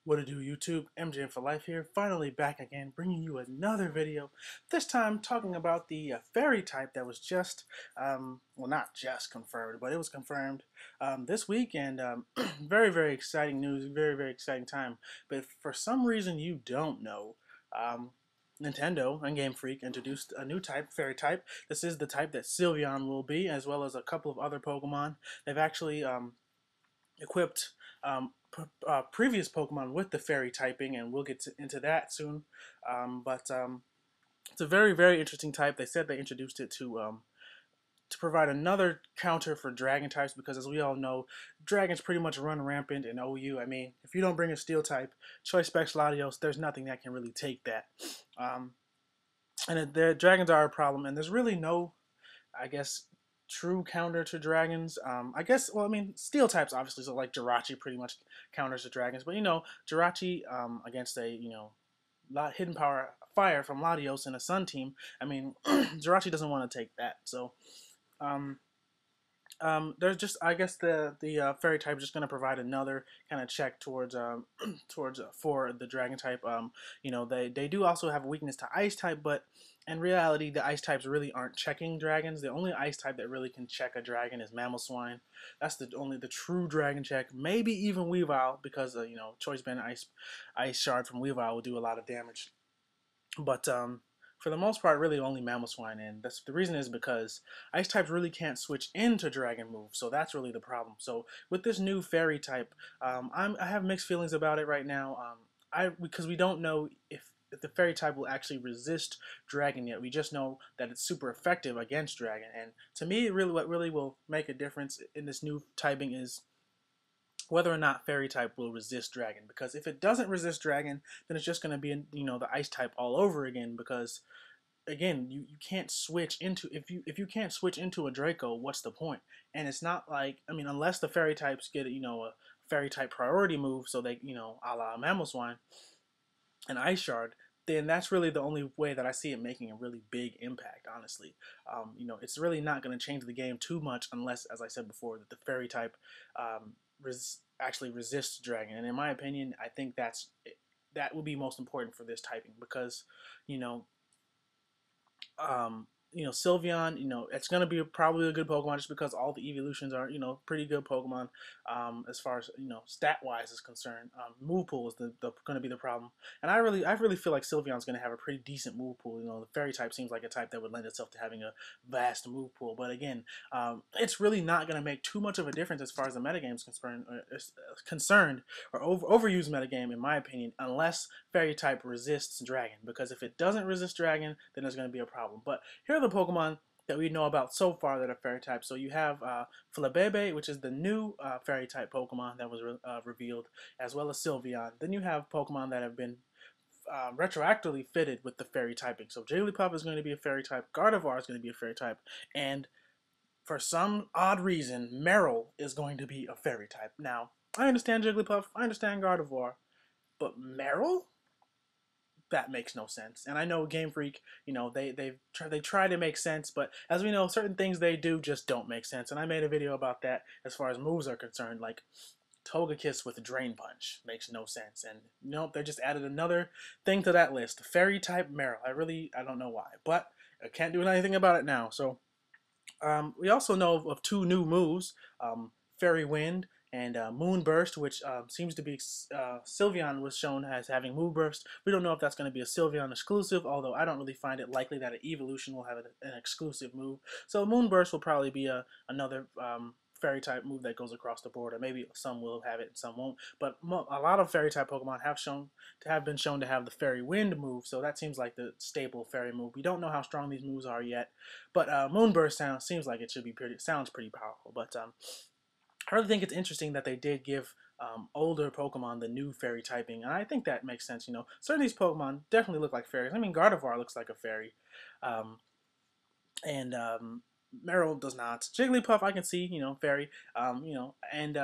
What to do, YouTube? MJ for Life here, finally back again, bringing you another video. This time talking about the fairy type that was just, well, not just confirmed, but it was confirmed this week, and very, very exciting news, very, very exciting time. But for some reason you don't know, um, Nintendo and Game Freak introduced a new type, fairy type. This is the type that Sylveon will be, as well as a couple of other Pokemon. They've actually equipped previous Pokemon with the fairy typing, and we'll get into that soon. But it's a very, very interesting type. They said they introduced it to provide another counter for dragon types because, as we all know, dragons pretty much run rampant in OU. I mean, if you don't bring a steel type, Choice Specs Latios, there's nothing that can really take that. Um, and the dragons are a problem, and there's really no, I guess, true counter to dragons. I guess, well, I mean, steel types obviously, so like Jirachi pretty much counters the dragons, but Jirachi against a hidden power fire from Latios in a Sun team. I mean, Jirachi doesn't want to take that, so um, there's just, I guess, the fairy type is just going to provide another kind of check towards towards for the dragon type. They do also have a weakness to ice type, but in reality, the ice types really aren't checking dragons. The only ice type that really can check a dragon is Mamoswine. That's the true dragon check. Maybe even Weavile, because choice band ice shard from Weavile will do a lot of damage. But for the most part, really only Mamoswine, and that's the reason is because Ice types really can't switch into Dragon moves, so that's really the problem. So with this new Fairy type, I have mixed feelings about it right now. Because we don't know if the Fairy type will actually resist Dragon yet. We just know that it's super effective against Dragon, and to me, what really will make a difference in this new typing is whether or not fairy type will resist dragon, because if it doesn't resist dragon, then it's just going to be the ice type all over again, because again, you can't switch into, if you can't switch into a Draco, what's the point? And it's not like, I mean, unless the fairy types get a fairy type priority move, so they, a la Mamoswine and Ice Shard, then that's really the only way that I see it making a really big impact, honestly. It's really not going to change the game too much unless, as I said before, that the fairy type actually resists dragon. And in my opinion, I think that will be most important for this typing, because you know Sylveon, it's gonna be probably a good Pokemon just because all the evolutions are, pretty good Pokemon. As far as stat wise is concerned, move pool is gonna be the problem, and I really feel like Sylveon's gonna have a pretty decent move pool. The Fairy type seems like a type that would lend itself to having a vast move pool, but again, it's really not gonna make too much of a difference as far as the metagame is concerned, or overused metagame, in my opinion, unless Fairy type resists Dragon. Because if it doesn't resist Dragon, then there's going to be a problem. But here are the Pokemon that we know about so far that are Fairy type. So you have Flabebe, which is the new Fairy type Pokemon that was revealed, as well as Sylveon. Then you have Pokemon that have been retroactively fitted with the Fairy typing. So Jigglypuff is going to be a Fairy type, Gardevoir is going to be a Fairy type, and for some odd reason, Meryl is going to be a Fairy type. Now, I understand Jigglypuff, I understand Gardevoir, but Meryl? That makes no sense. And I know Game Freak, they try to make sense, but as we know, certain things they do just don't make sense. And I made a video about that as far as moves are concerned, like Togekiss with Drain Punch makes no sense. And nope, they just added another thing to that list. Fairy type Meryl. I don't know why, but I can't do anything about it now. So we also know of two new moves, Fairy Wind and Moonburst, which seems to be Sylveon was shown as having Moonburst. We don't know if that's going to be a Sylveon exclusive, although I don't really find it likely that an evolution will have an exclusive move. So Moonburst will probably be another fairy type move that goes across the board, or maybe some will have it and some won't. But a lot of fairy type Pokemon have been shown to have the Fairy Wind move, so that seems like the staple fairy move. We don't know how strong these moves are yet, but Moonburst seems like it should be sounds pretty powerful. But I really think it's interesting that they did give older Pokemon the new fairy typing, and I think that makes sense. Certain of these Pokemon definitely look like fairies. I mean, Gardevoir looks like a fairy, um, and Meryl does not. Jigglypuff, I can see, fairy, and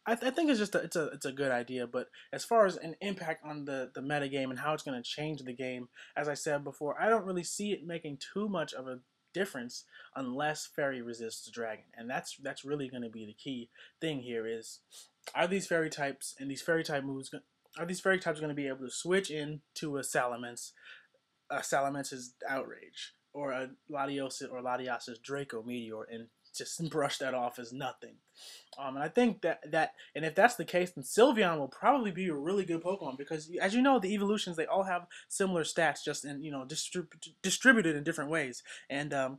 I think it's just it's a good idea. But as far as an impact on the meta game and how it's going to change the game, as I said before, I don't really see it making too much of a difference unless fairy resists dragon, and that's really going to be the key thing here. Is are these fairy types and these fairy type moves, are these fairy types going to be able to switch into a Salamence's Outrage, or a Latios's Draco Meteor, and just brush that off as nothing? And I think and if that's the case, then Sylveon will probably be a really good Pokemon because, as you know, the evolutions, they all have similar stats, just in distributed in different ways. And the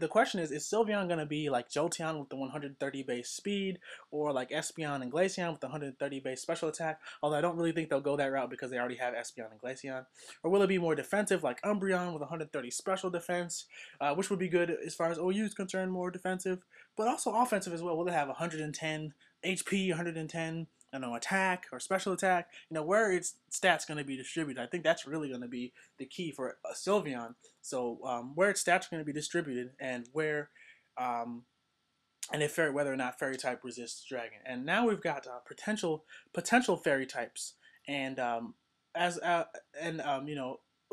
question is Sylveon gonna be like Jolteon with the 130 base speed, or like Espeon and Glaceon with the 130 base special attack? Although I don't really think they'll go that route because they already have Espeon and Glaceon. Or will it be more defensive like Umbreon with 130 special defense, which would be good as far as OU is concerned, more defensive, but also offensive as well? Will it have 110 HP, 110, I don't know, attack or special attack? Where its stats going to be distributed? I think that's really going to be the key for Sylveon. So where its stats are going to be distributed, and whether or not fairy type resists dragon. And now we've got potential fairy types, and as and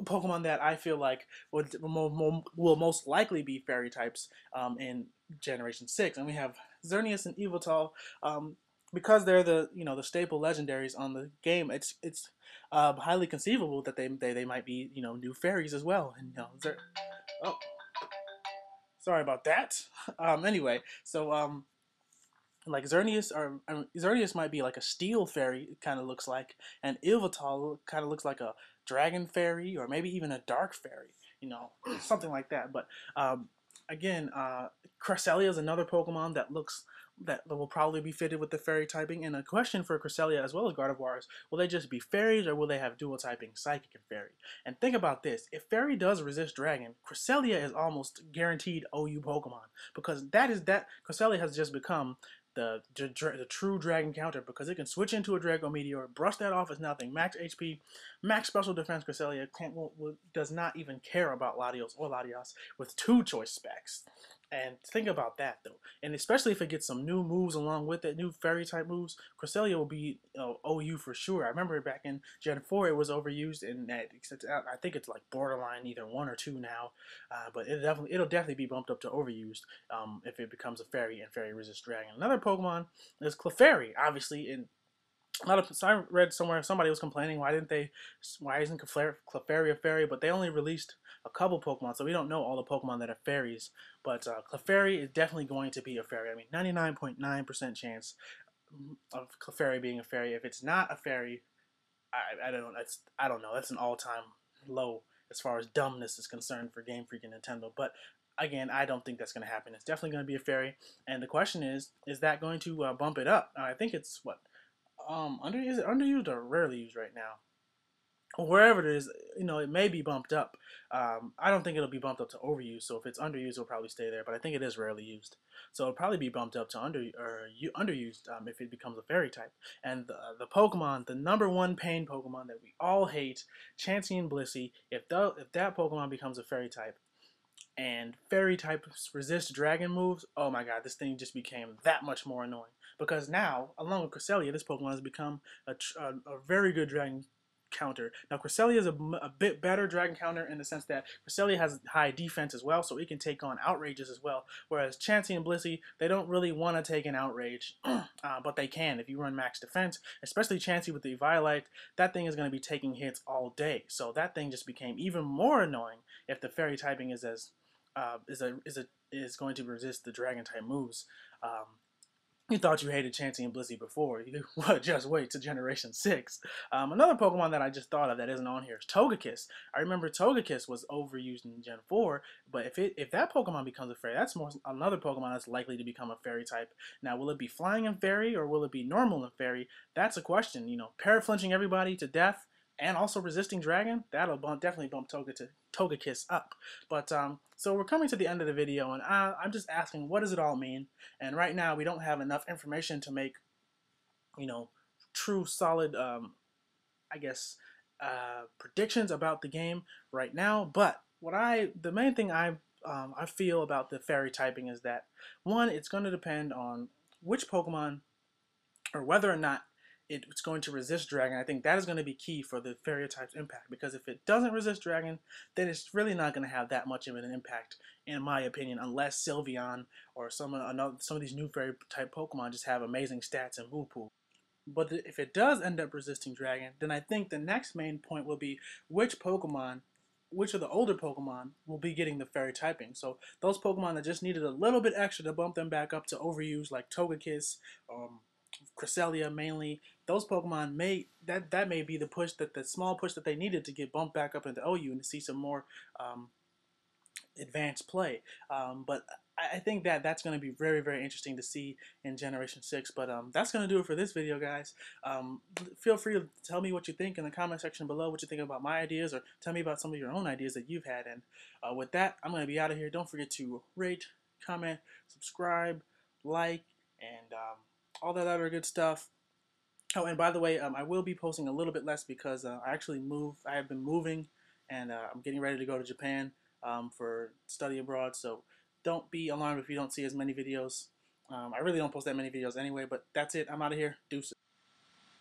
Pokemon that I feel like will most likely be fairy types in Generation 6. And we have Xerneas and Yveltal. Because they're the staple legendaries on the game, it's highly conceivable that they might be new fairies as well. And oh, sorry about that. Anyway, so like Xerneas might be like a steel fairy, it kind of looks like, and Yveltal kind of looks like a dragon fairy, or maybe even a dark fairy, something like that. But again, Cresselia is another Pokemon that will probably be fitted with the fairy typing. And a question for Cresselia as well as Gardevoir is, will they just be fairies, or will they have dual typing, psychic and fairy? And think about this: if fairy does resist dragon, Cresselia is almost guaranteed OU Pokemon, because Cresselia has just become the true dragon counter, because it can switch into a Draco Meteor, brush that off as nothing, max HP, max special defense. Cresselia does not even care about Latios or Latias with 2 choice specs. And think about that, though. And especially if it gets some new moves along with it, new fairy type moves, Cresselia will be OU for sure. I remember back in Gen 4 it was overused, and I think it's like borderline either 1 or 2 now. But it'll definitely be bumped up to overused if it becomes a fairy and fairy resist dragon. Another Pokemon is Clefairy, obviously. In I read somewhere somebody was complaining, why isn't Clefairy a fairy? But they only released a couple Pokemon, so we don't know all the Pokemon that are fairies. But Clefairy is definitely going to be a fairy. I mean, 99.9% chance of Clefairy being a fairy. If it's not a fairy, I don't know. That's an all-time low as far as dumbness is concerned for Game Freak and Nintendo. But again, I don't think that's going to happen. It's definitely going to be a fairy. And the question is that going to bump it up? I think it's what. Is it underused or rarely used right now? Wherever it is, it may be bumped up. I don't think it'll be bumped up to overuse. So if it's underused, it'll probably stay there. But I think it is rarely used, so it'll probably be bumped up to underused if it becomes a fairy type. And the Pokemon, the number one pain Pokemon that we all hate, Chansey and Blissey. If that Pokemon becomes a fairy type, and fairy types resist dragon moves, oh my god, this thing just became that much more annoying. Because now, along with Cresselia, this Pokemon has become a very good dragon counter. Now, Cresselia is a bit better dragon counter in the sense that Cresselia has high defense as well, so it can take on outrages as well. Whereas Chansey and Blissey, they don't really want to take an outrage, but they can if you run max defense. Especially Chansey with the Eviolite, that thing is going to be taking hits all day. So that thing just became even more annoying if the fairy typing is going to resist the dragon type moves. You thought you hated Chansey and Blissey before. You just wait to Generation 6. Another Pokemon that I just thought of that isn't on here is Togekiss. I remember Togekiss was overused in Gen 4, but if that Pokemon becomes a fairy, that's another Pokemon that's likely to become a fairy type. Now, will it be flying and fairy, or will it be normal and fairy? That's a question. Paraflinching everybody to death and also resisting dragon, that'll definitely bump Togekiss up. But so we're coming to the end of the video, and I'm just asking, what does it all mean? And right now we don't have enough information to make true solid I guess predictions about the game right now. But the main thing I feel about the fairy typing is that, one, it's going to depend on which Pokemon, or whether or not it's going to resist Dragon. I think that is going to be key for the Fairy type's impact, because if it doesn't resist Dragon, then it's really not going to have that much of an impact, in my opinion, unless Sylveon or some of these new Fairy type Pokemon just have amazing stats and move pool. But if it does end up resisting Dragon, then I think the next main point will be which Pokemon, which of the older Pokemon will be getting the Fairy typing. So those Pokemon that just needed a little bit extra to bump them back up to overuse, like Togekiss, Cresselia mainly, those Pokemon that may be the small push that they needed to get bumped back up into OU and to see some more um, advanced play. But I think that that's going to be very, very interesting to see in Generation 6. But that's going to do it for this video, guys. Feel free to tell me what you think in the comment section below, what you think about my ideas, or tell me about some of your own ideas that you've had. And with that, I'm going to be out of here. Don't forget to rate, comment, subscribe, like, and all that other good stuff. Oh, and by the way, I will be posting a little bit less because I actually moved. I have been moving, and I'm getting ready to go to Japan for study abroad. So don't be alarmed if you don't see as many videos. I really don't post that many videos anyway, but that's it. I'm out of here. Deuces.